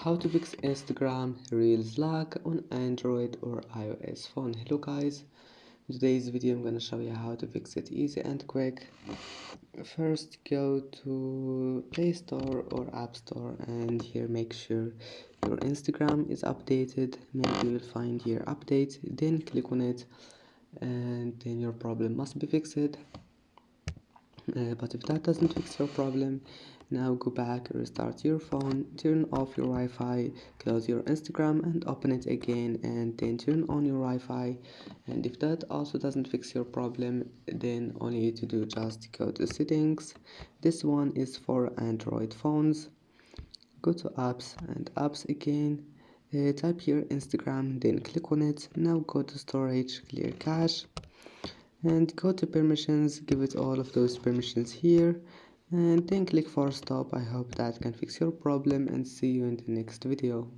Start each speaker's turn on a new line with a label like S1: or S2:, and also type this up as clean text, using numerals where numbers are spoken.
S1: How to fix Instagram Reels lag on Android or iOS phone. Hello guys, in today's video I'm gonna show you how to fix it easy and quick. First go to Play Store or App Store, and here make sure your Instagram is updated. Maybe you'll find here update, then click on it and then your problem must be fixed. But if that doesn't fix your problem, now go back, restart your phone, turn off your Wi-Fi, close your Instagram and open it again, and then turn on your Wi-Fi. And if that also doesn't fix your problem, then all you need to do just go to settings. This one is for Android phones. Go to apps and apps again. Type here Instagram, then click on it. Now go to storage, clear cache, and go to permissions, give it all of those permissions here, and then click for stop. I hope that can fix your problem, and see you in the next video.